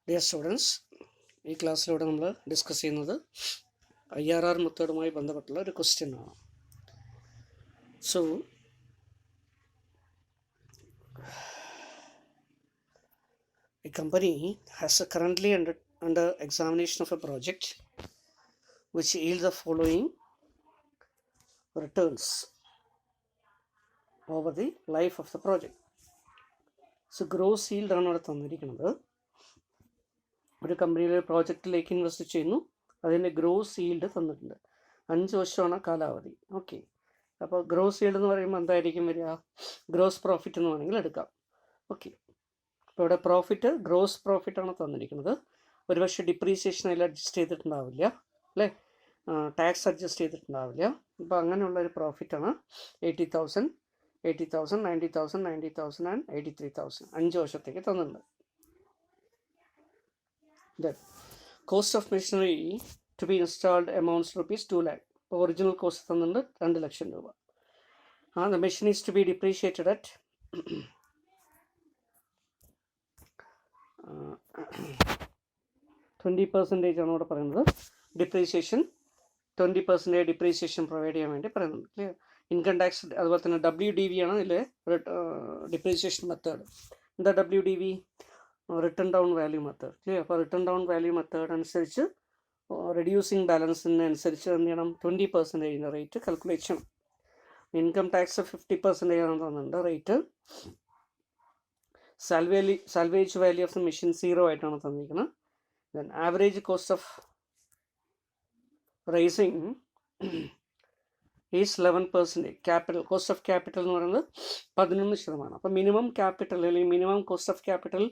Dear students, ഈ ക്ലാസ്സിലൂടെ നമ്മൾ discuss ചെയ്യുന്നത് IRR മെത്തേഡുമായി ബന്ധപ്പെട്ടുള്ള ഒരു ക്വസ്റ്റ്യൻ ആണ്. So a company has currently under examination of a project which yields the following returns over the life of the project. So gross yield ആണ് അവിടെ തന്നിരിക്കുന്നത്. ഒരു കമ്പനിയിലെ പ്രോജക്റ്റിലേക്ക് ഇൻവെസ്റ്റ് ചെയ്യുന്നു, അതിൻ്റെ ഗ്രോസ് ഈൽഡ് തന്നിട്ടുണ്ട്. 5 വർഷമാണ് കാലാവധി. ഓക്കെ, അപ്പോൾ ഗ്രോസ് ഈൽഡ് എന്ന് പറയുമ്പോൾ എന്തായിരിക്കും വരിക? ഗ്രോസ് പ്രോഫിറ്റ് എന്ന് വേണമെങ്കിൽ എടുക്കാം. ഓക്കെ, അപ്പോൾ ഇവിടെ പ്രോഫിറ്റ് ഗ്രോസ് പ്രോഫിറ്റാണ് തന്നിരിക്കുന്നത്. ഒരുപക്ഷെ ഡിപ്രീസിയേഷൻ അതിൽ അഡ്ജസ്റ്റ് ചെയ്തിട്ടുണ്ടാവില്ല, അല്ലേ? ടാക്സ് അഡ്ജസ്റ്റ് ചെയ്തിട്ടുണ്ടാവില്ല. അപ്പോൾ അങ്ങനെയുള്ളൊരു പ്രോഫിറ്റാണ് 80,000, 90,000 and 83,000. 5 വർഷത്തേക്ക് തന്നിട്ടുണ്ട്. The cost of machinery to be installed amounts rupees 2 lakh. Original cost തന്നിട്ടുണ്ട് 2 ലക്ഷം രൂപ. The machine is to be depreciated at 20% ആണ് ഇവിടെ പറയുന്നത്. ഡിപ്രീസിയേഷൻ 20% ഡിപ്രീസിയേഷൻ പ്രൊവൈഡ് ചെയ്യാൻ വേണ്ടി പറയുന്നുണ്ട്. ക്ലിയർ? ഇൻകം ടാക്സ് അതുപോലെ തന്നെ WDV ആണ് ഇതിലെ ഡിപ്രീസിയേഷൻ മെത്തേഡ്. എന്താ WDV? Written down value method. Clear? അപ്പോൾ റിട്ടേൺ ഡൗൺ വാല്യൂ മെത്തേഡ് അനുസരിച്ച് റെഡ്യൂസിങ് ബാലൻസിനനുസരിച്ച് എന്ത് ചെയ്യണം? 20% റേറ്റ് കാൽക്കുലേറ്റ് ചെയ്യണം. ഇൻകം ടാക്സ് 50% ആണ് തന്നിട്ടുണ്ട് rate. Salvage value of the machine 0 ആയിട്ടാണ് തന്നിരിക്കുന്നത്. Then average cost of raising is 11%. Capital cost of capital എന്ന് പറയുന്നത് 11%. അപ്പോൾ മിനിമം ക്യാപിറ്റൽ അല്ലെങ്കിൽ minimum cost of capital,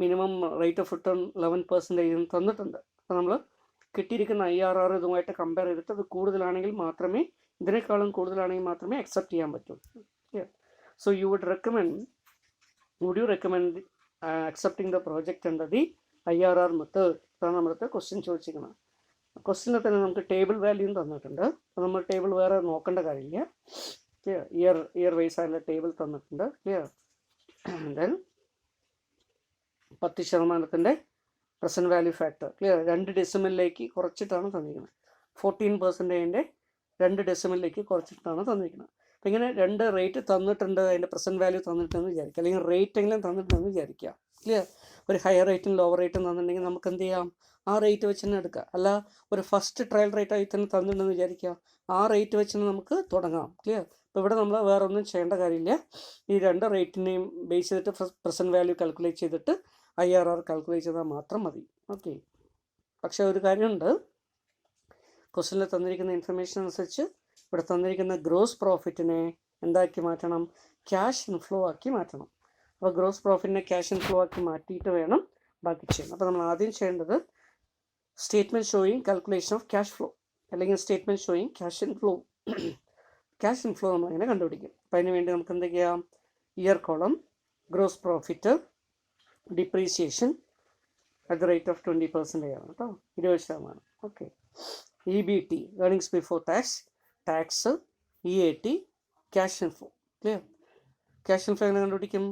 minimum rate of return 11% തന്നിട്ടുണ്ട്. അപ്പോൾ നമ്മൾ കിട്ടിയിരിക്കുന്ന IRR ഇതുമായിട്ട് കമ്പയർ ചെയ്തിട്ട് അത് കൂടുതലാണെങ്കിൽ മാത്രമേ, ഇതിനേക്കാളും കൂടുതലാണെങ്കിൽ മാത്രമേ അക്സെപ്റ്റ് ചെയ്യാൻ പറ്റൂ. So would you recommend accepting the project under the IRR method? അതാണ് നമ്മളത്തെ ക്വസ്റ്റ്യൻ ചോദിച്ചിരിക്കുന്നത്. ക്വസ്റ്റ്യനിൽ തന്നെ നമുക്ക് ടേബിൾ വാല്യൂയും തന്നിട്ടുണ്ട്. അപ്പോൾ നമ്മൾ ടേബിൾ വേറെ നോക്കേണ്ട കാര്യമില്ല. ക്ലിയർ? ഇയർ വൈസ് ആയുള്ള ടേബിൾ തന്നിട്ടുണ്ട്. Clear? Then 10% present value factor. Clear? 2 ഡെസിമലിലേക്ക് കുറച്ചിട്ടാണ് തന്നിരിക്കുന്നത്. 14% 2 ഡെസിമലിലേക്ക് കുറച്ചിട്ടാണ് തന്നിരിക്കുന്നത്. അപ്പോൾ ഇങ്ങനെ 2 റേറ്റ് തന്നിട്ടുണ്ട്, അതിൻ്റെ പ്രസൻറ്റ് വാല്യൂ തന്നിട്ടുണ്ടെന്ന് വിചാരിക്കുക, അല്ലെങ്കിൽ റേറ്റ് എങ്കിലും തന്നിട്ടുണ്ടെന്ന് വിചാരിക്കുക. ക്ലിയർ? ഒരു ഹയർ റേറ്റും ലോവർ റേറ്റും തന്നിട്ടുണ്ടെങ്കിൽ നമുക്ക് എന്ത് ചെയ്യാം? ആ റേറ്റ് വെച്ച് തന്നെ എടുക്കുക. അല്ല, ഒരു ഫസ്റ്റ് ട്രയൽ റേറ്റ് ആയി തന്നെ തന്നിട്ടുണ്ടെന്ന് വിചാരിക്കുക, ആ റേറ്റ് വെച്ച് തന്നെ നമുക്ക് തുടങ്ങാം. ക്ലിയർ? അപ്പോൾ ഇവിടെ നമ്മൾ വേറെ ഒന്നും ചെയ്യേണ്ട കാര്യമില്ല. ഈ 2 റേറ്റിനെയും ബേസ് ചെയ്തിട്ട് പ്രസൻറ്റ് വാല്യൂ കാൽക്കുലേറ്റ് ചെയ്തിട്ട് IRR കാൽക്കുലേറ്റ് ചെയ്താൽ മാത്രം മതി. ഓക്കെ, പക്ഷേ ഒരു കാര്യമുണ്ട്. ക്വസ്റ്റ്യനിൽ തന്നിരിക്കുന്ന ഇൻഫർമേഷൻ അനുസരിച്ച് ഇവിടെ തന്നിരിക്കുന്ന ഗ്രോസ് പ്രോഫിറ്റിനെ എന്താക്കി മാറ്റണം? ക്യാഷ് ഇൻഫ്ലോ ആക്കി മാറ്റണം. അപ്പോൾ ഗ്രോസ് പ്രോഫിറ്റിനെ ക്യാഷ് ഇൻഫ്ലോ ആക്കി മാറ്റിയിട്ട് വേണം ബാക്കി ചെയ്യാൻ. അപ്പോൾ നമ്മൾ ആദ്യം ചെയ്യേണ്ടത് statement showing calculation of cash flow, അല്ലെങ്കിൽ statement showing cash inflow. Cash inflow നമ്മൾ അങ്ങനെ കണ്ടുപിടിക്കും. അപ്പോൾ അതിന് വേണ്ടി നമുക്ക് എന്ത് ചെയ്യാം? Year column, gross profit, depreciation at the rate of 20% ആണ് കേട്ടോ, 20%. Okay, EBT, earnings before tax, tax, EAT, cash inflow. Clear? Cash inflow എങ്ങനെ കണ്ടുപിടിക്കും?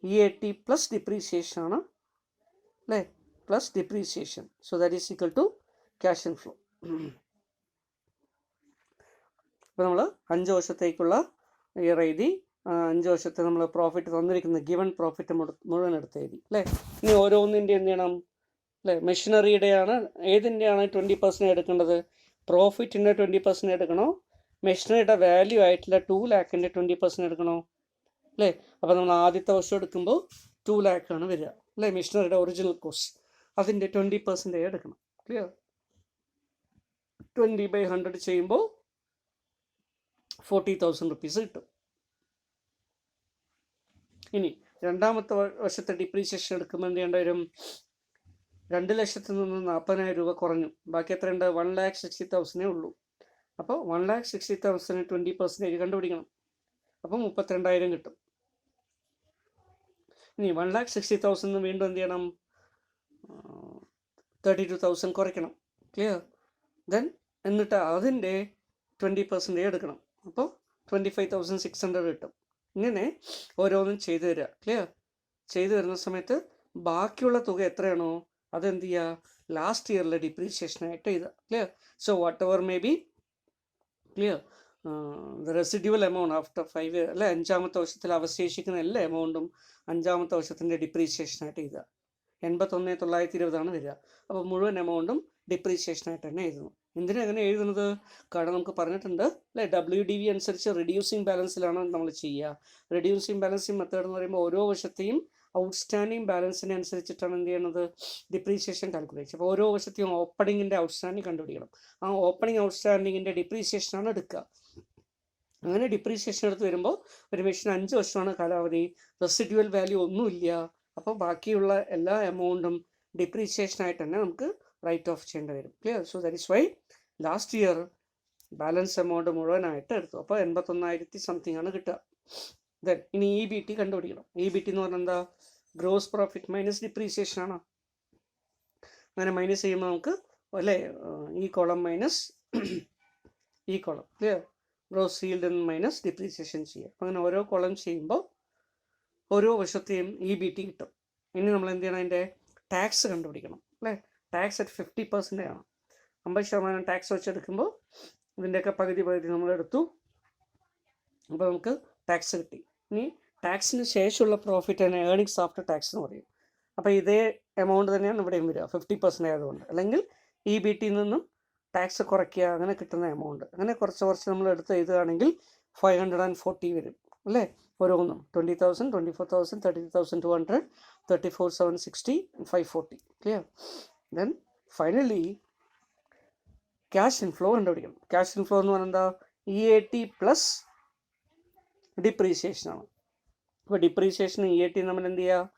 EAT പ്ലസ് ഡിപ്രീസിയേഷൻ ആണ്, അല്ലേ? Plus depreciation. So that is equal to cash inflow. അപ്പോൾ നമ്മൾ 5 വർഷത്തേക്കുള്ള year എഴുതി, 5 വർഷത്തെ നമ്മൾ പ്രോഫിറ്റ് തന്നിരിക്കുന്ന ഗിവൺ പ്രോഫിറ്റ് മുഴുവൻ എടുത്ത് എഴുതി, അല്ലേ? ഇനി ഓരോന്നിൻ്റെ എന്ത് ചെയ്യണം? അല്ലേ, മെഷീനറിയുടെയാണ്, ഏതിൻ്റെയാണ് 20% എടുക്കേണ്ടത്? പ്രോഫിറ്റിൻ്റെ 20% എടുക്കണോ? മെഷീനറിയുടെ വാല്യൂ ആയിട്ടുള്ള 2 ലാഖിൻ്റെ 20% എടുക്കണോ? അല്ലേ? അപ്പോൾ നമ്മൾ ആദ്യത്തെ വർഷം എടുക്കുമ്പോൾ 2 ലാഖാണ് വരിക, അല്ലേ? മെഷീനറിയുടെ ഒറിജിനൽ കോസ്റ്റ്, അതിൻ്റെ 20% എടുക്കണം. ക്ലിയർ? 20/100 ചെയ്യുമ്പോൾ 40,000 റുപ്പീസ് കിട്ടും. ഇനി രണ്ടാമത്തെ വർഷത്തെ ഡിപ്രീസിയേഷൻ എടുക്കുമ്പോൾ എന്ത് ചെയ്യേണ്ടി വരും? 2 ലക്ഷത്തിൽ നിന്ന് 40,000 രൂപ കുറഞ്ഞു. ബാക്കി എത്രയുണ്ട്? 1,60,000 ഉള്ളൂ. അപ്പോൾ 1,60,000 20% കണ്ടുപിടിക്കണം. അപ്പോൾ 32,000 കിട്ടും. ഇനി 1,60,000 വീണ്ടും എന്ത് ചെയ്യണം? 32,000 കുറയ്ക്കണം. ക്ലിയർ? ദെൻ എന്നിട്ട് അതിൻ്റെ 20% എടുക്കണം. അപ്പോൾ 25,600 കിട്ടും. ഇങ്ങനെ ഓരോന്നും ചെയ്തു തരിക. ക്ലിയർ? ചെയ്തു വരുന്ന സമയത്ത് ബാക്കിയുള്ള തുക എത്രയാണോ അതെന്ത് ചെയ്യുക, ലാസ്റ്റ് ഇയറിലെ ഡിപ്രീസിയേഷനായിട്ട് എഴുതുക. Clear? So what ever may be, clear, the residual amount after 5 year, അല്ലെ, 5ാമത്തെ വർഷത്തിൽ അവശേഷിക്കുന്ന എല്ലാ എമൗണ്ടും 5ാമത്തെ വർഷത്തിൻ്റെ ഡിപ്രീസിയേഷനായിട്ട് എഴുതുക. 81,920 വരിക. അപ്പോൾ മുഴുവൻ എമൗണ്ടും ഡിപ്രീസിയേഷനായിട്ട് തന്നെ എഴുതുന്നു. എന്തിനാ അങ്ങനെ എഴുതുന്നത്? കാരണം നമുക്ക് പറഞ്ഞിട്ടുണ്ട്, അല്ലേ, WDV അനുസരിച്ച് റെഡ്യൂസിങ് ബാലൻസിലാണ് നമ്മൾ ചെയ്യുക. റെഡ്യൂസിങ് ബാലൻസിങ് മെത്തേഡ് എന്ന് പറയുമ്പോൾ ഓരോ വർഷത്തെയും ഔട്ട്സ്റ്റാൻഡിങ് ബാലൻസിനെ അനുസരിച്ചിട്ടാണ് എന്ത് ചെയ്യുന്നത്, ഡിപ്രീസിയേഷൻ കാൽക്കുലേറ്റ്. അപ്പോൾ ഓരോ വർഷത്തെയും ഓപ്പണിങ്ങിൻ്റെ ഔട്ട്സ്റ്റാൻഡിങ് കണ്ടുപിടിക്കണം. ആ ഓപ്പണിംഗ് ഔട്ട്സ്റ്റാൻഡിങ്ങിൻ്റെ ഡിപ്രീസിയേഷനാണ് എടുക്കുക. അങ്ങനെ ഡിപ്രീസിയേഷൻ എടുത്ത് വരുമ്പോൾ ഒരു മെഷീന് 5 വർഷമാണ് കാലാവധി, റെസിഡ്യുവൽ വാല്യൂ ഒന്നുമില്ല. അപ്പോൾ ബാക്കിയുള്ള എല്ലാ എമൗണ്ടും ഡിപ്രീസിയേഷനായിട്ട് തന്നെ നമുക്ക് റൈറ്റ് ഓഫ് ചെയ്യേണ്ടി വരും. Clear? So that is why last year balance amount മുഴുവനായിട്ട് എടുത്തു. അപ്പോൾ 81,000 സംതിങ് ആണ് കിട്ടുക. ദെൻ ഇനി EBT കണ്ടുപിടിക്കണം. EBT എന്ന് പറഞ്ഞാൽ എന്താ? ഗ്രോസ് പ്രോഫിറ്റ് മൈനസ് ഡിപ്രീസിയേഷൻ ആണ്. അങ്ങനെ മൈനസ് ചെയ്യുമ്പോൾ നമുക്ക്, അല്ലേ, ഈ കോളം മൈനസ് ഈ column, clear, gross yield minus depreciation ചെയ്യുക. അപ്പം അങ്ങനെ ഓരോ കോളം ചെയ്യുമ്പോൾ ഓരോ വർഷത്തെയും EBT കിട്ടും. ഇനി നമ്മൾ എന്ത് ചെയ്യണം, അതിൻ്റെ ടാക്സ് കണ്ടുപിടിക്കണം. അല്ലേ, ടാക്സ് അറ്റ് 50% ആണ്. 50% ടാക്സ് വെച്ചെടുക്കുമ്പോൾ ഇതിൻ്റെയൊക്കെ പകുതി നമ്മളെടുത്തു. അപ്പോൾ നമുക്ക് ടാക്സ് കിട്ടി. ഇനി ടാക്സിന് ശേഷമുള്ള പ്രോഫിറ്റ് തന്നെ ഏർണിങ്സ് ആഫ്റ്റർ ടാക്സ് എന്ന് പറയും. അപ്പോൾ ഇതേ എമൗണ്ട് തന്നെയാണ് ഇവിടെയും വരിക, 50% ആയതുകൊണ്ട്. അല്ലെങ്കിൽ EBT നിന്നും ടാക്സ് കുറയ്ക്കുക, അങ്ങനെ കിട്ടുന്ന എമൗണ്ട്. അങ്ങനെ കുറച്ച് നമ്മൾ എടുത്ത് എഴുതുകയാണെങ്കിൽ 540 വരും. അല്ലേ, ഓരോന്നും 20,000, 24,000, 32,200, 34,760, 540. Clear? Then finally cash inflow കണ്ടുപിടിക്കണം. ക്യാഷ് ഇൻഫ്ലോ എന്ന് പറഞ്ഞാൽ എന്താ? EAT പ്ലസ് ഡിപ്രീസിയേഷനാണ്. അപ്പോൾ ഡിപ്രീസിയേഷൻ EAT നമ്മൾ എന്ത് ചെയ്യുക,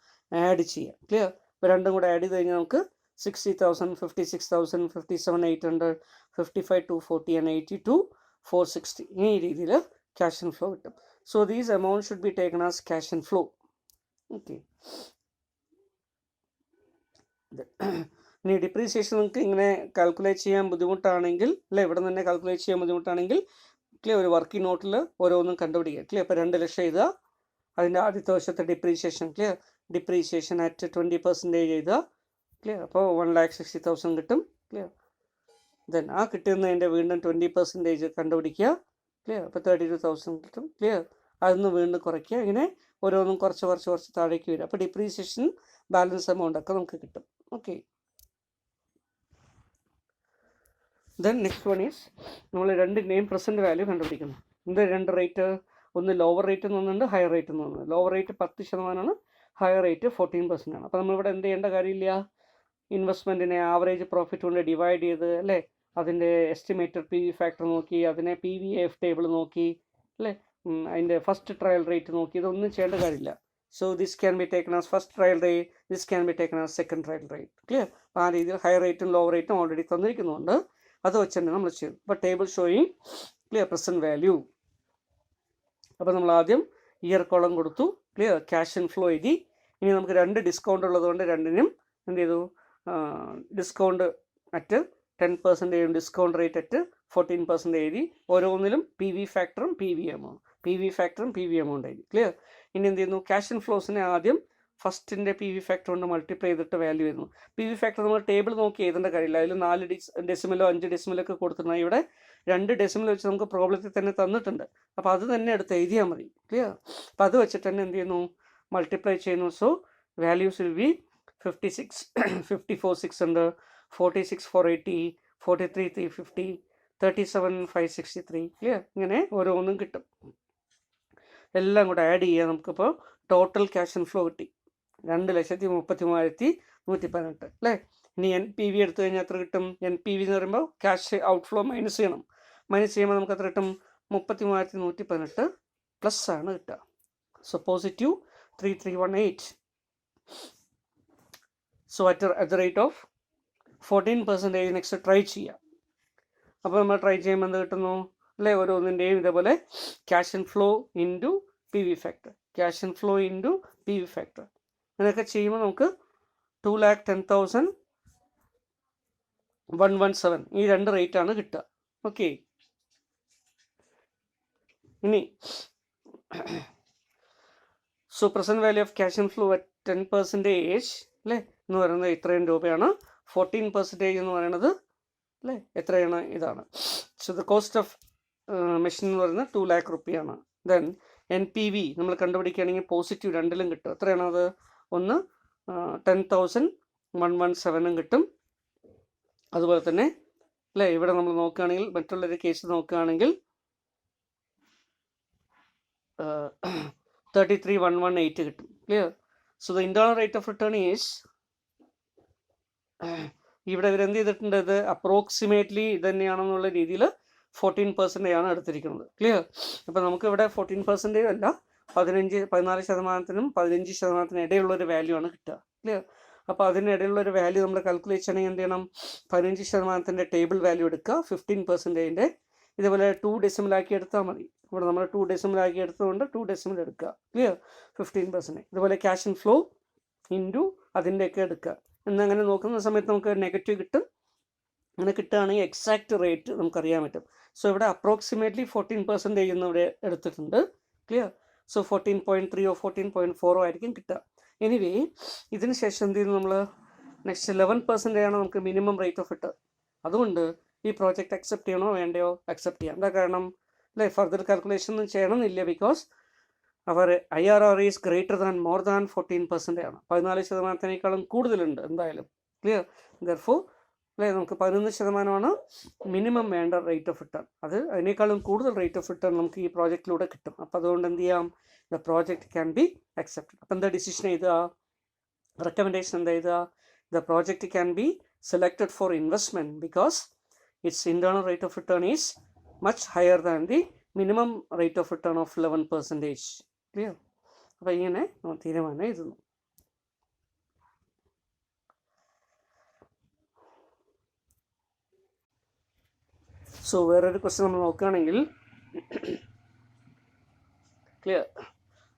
ആഡ് ചെയ്യുക. ക്ലിയർ? ഇപ്പോൾ രണ്ടും കൂടെ ആഡ് ചെയ്ത് കഴിഞ്ഞാൽ നമുക്ക് 60,000, 56,000, 57,800, 55,240 and 82,460 ഈ രീതിയിൽ ക്യാഷ് ഇൻഫ്ലോ കിട്ടും. So these amount should be taken as cash inflow. Okay. ഇനി ഡിപ്രീസിയേഷൻ നിങ്ങൾക്ക് ഇങ്ങനെ കാൽക്കുലേറ്റ് ചെയ്യാൻ ബുദ്ധിമുട്ടാണെങ്കിൽ, അല്ലെ, ഇവിടെ നിന്ന് തന്നെ കാൽക്കുലേറ്റ് ചെയ്യാൻ ബുദ്ധിമുട്ടാണെങ്കിൽ, ക്ലിയർ, ഒരു വർക്കിംഗ് നോട്ടിൽ ഓരോന്നും കണ്ടുപിടിക്കുക. ക്ലിയർ? ഇപ്പോൾ 2 ലക്ഷം എഴുതുക, അതിൻ്റെ ആദ്യത്തെ വർഷത്തെ ഡിപ്രീസിയേഷൻ, ക്ലിയർ, ഡിപ്രീസിയേഷൻ അറ്റ് 20% എഴുതുക. ക്ലിയർ? അപ്പോൾ 1,60,000 കിട്ടും. ക്ലിയർ? ദെൻ ആ കിട്ടുന്നതിൻ്റെ വീണ്ടും 20% കണ്ടുപിടിക്കുക. ക്ലിയർ? അപ്പോൾ 32,000 കിട്ടും. ക്ലിയർ? അതൊന്ന് വീണ്ടും കുറയ്ക്കുക. ഇങ്ങനെ ഓരോന്നും കുറച്ച് താഴേക്ക് വരും. അപ്പോൾ ഡിപ്രീസിയേഷൻ ബാലൻസ് എമൗണ്ട് ഒക്കെ നമുക്ക് കിട്ടും. Okay. Then next one is, നമ്മൾ രണ്ടിൻ്റെയും പ്രസൻറ്റ് വാല്യൂ കണ്ടുപിടിക്കുന്നു. എന്ത് 2 റേറ്റ്? ഒന്ന് ലോവർ റേറ്റ് എന്ന് പറഞ്ഞിട്ടുണ്ട്, ഹയർ റേറ്റ് എന്ന് പറഞ്ഞത്. ലോവർ റേറ്റ് 10%, ഹയർ റേറ്റ് 14% ആണ്. അപ്പോൾ നമ്മളിവിടെ എന്ത് ചെയ്യേണ്ട കാര്യമില്ല, ഇൻവെസ്റ്റ്മെൻറ്റിനെ ആവറേജ് പ്രോഫിറ്റ് കൊണ്ട് ഡിവൈഡ് ചെയ്ത്, അല്ലേ, അതിൻ്റെ എസ്റ്റിമേറ്റഡ് PV ഫാക്ടർ നോക്കി, അതിനെ PVF ടേബിൾ നോക്കി, അല്ലേ, അതിൻ്റെ ഫസ്റ്റ് ട്രയൽ റേറ്റ് നോക്കി, ഇതൊന്നും ചെയ്യേണ്ട കാര്യമില്ല. So this can be taken as first trial rate, this can be taken as second trial rate. Clear? അപ്പോൾ ആ രീതിയിൽ ഹയർ റേറ്റും ലോവർ റേറ്റും ഓൾറെഡി തന്നിരിക്കുന്നുണ്ട്, അത് വെച്ച് തന്നെ നമ്മൾ ചെയ്യും. അപ്പോൾ table showing, clear, present value. അപ്പോൾ നമ്മൾ ആദ്യം ഇയർ കോളം കൊടുത്തു. ക്ലിയർ? ക്യാഷ് ഇൻഫ്ലോ എഴുതി. ഇനി നമുക്ക് 2 ഡിസ്കൗണ്ട് ഉള്ളതുകൊണ്ട് രണ്ടിനും എന്ത് ചെയ്തു, discount at 10%, discount rate at 14% എഴുതി. ഓരോന്നിലും PV ഫാക്ടറും PV എമൗണ്ട് എഴുതി. ക്ലിയർ? ഇനി എന്ത് ചെയ്യുന്നു, ക്യാഷ് ഇൻഫ്ലോസിനെ ആദ്യം ഫസ്റ്റിൻ്റെ PV ഫാക്ടർ കൊണ്ട് മൾട്ടിപ്ലൈ ചെയ്തിട്ട് വാല്യൂ വരുന്നു. PV ഫാക്ടർ നമ്മൾ ടേബിൾ നോക്കി എഴുതേണ്ട കാര്യമില്ല. അതിൽ 4 ഡെസിമലോ 5 ഡെസിമലോ ഒക്കെ കൊടുത്തിട്ടുണ്ട്. ഇവിടെ 2 ഡെസിമൽ വെച്ച് നമുക്ക് പ്രോബ്ലത്തിൽ തന്നെ തന്നിട്ടുണ്ട്. അപ്പോൾ അത് തന്നെ എടുത്ത് എഴുതിയാൽ മതി. ക്ലിയർ? അപ്പോൾ അത് വെച്ചിട്ട് തന്നെ എന്ത് ചെയ്യുന്നു, മൾട്ടിപ്ലൈ ചെയ്യുന്നു. So values will be 56, 54,600, 46,480, 43,350, 37,563. Clear? ഇങ്ങനെ ഓരോന്നും കിട്ടും. എല്ലാം കൂടെ ആഡ് ചെയ്യുക. നമുക്കിപ്പോൾ ടോട്ടൽ ക്യാഷ് ഇൻഫ്ലോ കിട്ടി 2,33,118. അല്ലേ? ഇനി NPV എടുത്തു കഴിഞ്ഞാൽ എത്ര കിട്ടും? NPV എന്ന് പറയുമ്പോൾ ക്യാഷ് ഔട്ട്ഫ്ലോ മൈനസ് ചെയ്യണം. മൈനസ് ചെയ്യുമ്പോൾ നമുക്ക് എത്ര കിട്ടും? 33,118 പ്ലസ് ആണ് കിട്ടുക. So positive 3,318. So at the rate of 14% next try ചെയ്യാം. അപ്പോൾ നമ്മൾ ട്രൈ ചെയ്യുമ്പോൾ എന്ത് കിട്ടുന്നു, അല്ലേ? ഓരോന്നിൻ്റെയും ഇതേപോലെ cash inflow into PV factor, cash inflow into PV factor, അങ്ങനെയൊക്കെ ചെയ്യുമ്പോൾ നമുക്ക് 2,10,117 ഈ 2 റേറ്റാണ് കിട്ടുക. ഓക്കെ. ഇനി so present value of cash inflow at 10%, അല്ലേ? എന്ന് പറയുന്നത് ഇത്രയും രൂപയാണ്. 14% എന്ന് പറയുന്നത് അല്ലേ എത്രയാണ് ഇതാണ്. So the cost of machine എന്ന് പറയുന്നത് 2 lakh റുപ്പിയാണ്. ദെൻ NPV നമ്മൾ കണ്ടുപിടിക്കുകയാണെങ്കിൽ പോസിറ്റീവ് രണ്ടിലും കിട്ടും. എത്രയാണത്? ഒന്ന് 10,117 കിട്ടും. അതുപോലെ തന്നെ അല്ലേ ഇവിടെ നമ്മൾ നോക്കുകയാണെങ്കിൽ മറ്റുള്ളൊരു കേസ് നോക്കുകയാണെങ്കിൽ 33,118 കിട്ടും. Clear? So the internal rate of return is ഇവിടെ ഇവരെന്ത് ചെയ്തിട്ടുണ്ട്, ഇത് അപ്രോക്സിമേറ്റ്ലി ഇത് തന്നെയാണെന്നുള്ള രീതിയിൽ 14% ആണ് എടുത്തിരിക്കുന്നത്. ക്ലിയർ? അപ്പോൾ നമുക്ക് ഇവിടെ 14% അല്ല 14%-നും 15%-നും ഇടയിലുള്ളൊരു വാല്യൂ ആണ് കിട്ടുക. ക്ലിയർ? അപ്പോൾ അതിനിടയിലുള്ളൊരു വാല്യൂ നമ്മൾ കാൽക്കുലേറ്റ് ചെയ്യണമെങ്കിൽ എന്ത് ചെയ്യണം? 15% ടേബിൾ വാല്യൂ എടുക്കുക, 15% ഇതുപോലെ 2 ഡെസിമലാക്കി എടുത്താൽ മതി. ഇവിടെ നമ്മൾ 2 ഡെസിമലാക്കി എടുത്തുകൊണ്ട് 2 ഡെസിമൽ എടുക്കുക. ക്ലിയർ? 15%. ഇതുപോലെ ക്യാഷ് ഇൻ ഫ്ലോ ഇൻറ്റു അതിൻ്റെയൊക്കെ എടുക്കുക. എന്നങ്ങനെ നോക്കുന്ന സമയത്ത് നമുക്ക് നെഗറ്റീവ് കിട്ടും. അങ്ങനെ കിട്ടുകയാണെങ്കിൽ എക്സാക്റ്റ് റേറ്റ് നമുക്കറിയാൻ പറ്റും. സോ ഇവിടെ അപ്രോക്സിമേറ്റ്ലി 14% ഇവിടെ എടുത്തിട്ടുണ്ട്. ക്ലിയർ? സോ 14.3 14.4 ആയിരിക്കും കിട്ടുക. എനിവേ ഇതിന് ശേഷം എന്ത് ചെയ്യുന്നു നമ്മൾ? നെക്സ്റ്റ് 11% ആണ് നമുക്ക് മിനിമം റേറ്റ് ഓഫ് റിട്ടേൺ. അതുകൊണ്ട് ഈ പ്രോജക്റ്റ് അക്സെപ്റ്റ് ചെയ്യണോ വേണ്ടയോ? അക്സെപ്റ്റ് ചെയ്യാം. എന്താ കാരണം അല്ലേ? ഫർദർ കാൽക്കുലേഷൻ ഒന്നും ചെയ്യണമെന്നില്ല. Because our IRR is greater than more than 14% ആണ്. 14%-നേക്കാളും കൂടുതലുണ്ട് എന്തായാലും. ക്ലിയർ? ദെർഫോർ അല്ലേ നമുക്ക് 11% മിനിമം വേണ്ട റേറ്റ് ഓഫ് റിട്ടേൺ. അതിനേക്കാളും കൂടുതൽ റേറ്റ് ഓഫ് റിട്ടേൺ നമുക്ക് ഈ പ്രോജക്റ്റിലൂടെ കിട്ടും. അപ്പോൾ അതുകൊണ്ട് എന്ത് ചെയ്യാം? The project can be accepted. അപ്പം എന്താ ഡിസിഷൻ എഴുതുക? റെക്കമെൻഡേഷൻ എന്താ എഴുതുക? The project can be selected four investment because it's internal rate of return is much higher than the minimum rate of return of 11%. Clear? അപ്പോൾ ഇങ്ങനെ തീരുമാനം എഴുതുന്നു. So വേറൊരു ക്വസ്റ്റ്യൻ നമ്മൾ നോക്കുകയാണെങ്കിൽ ക്ലിയർ?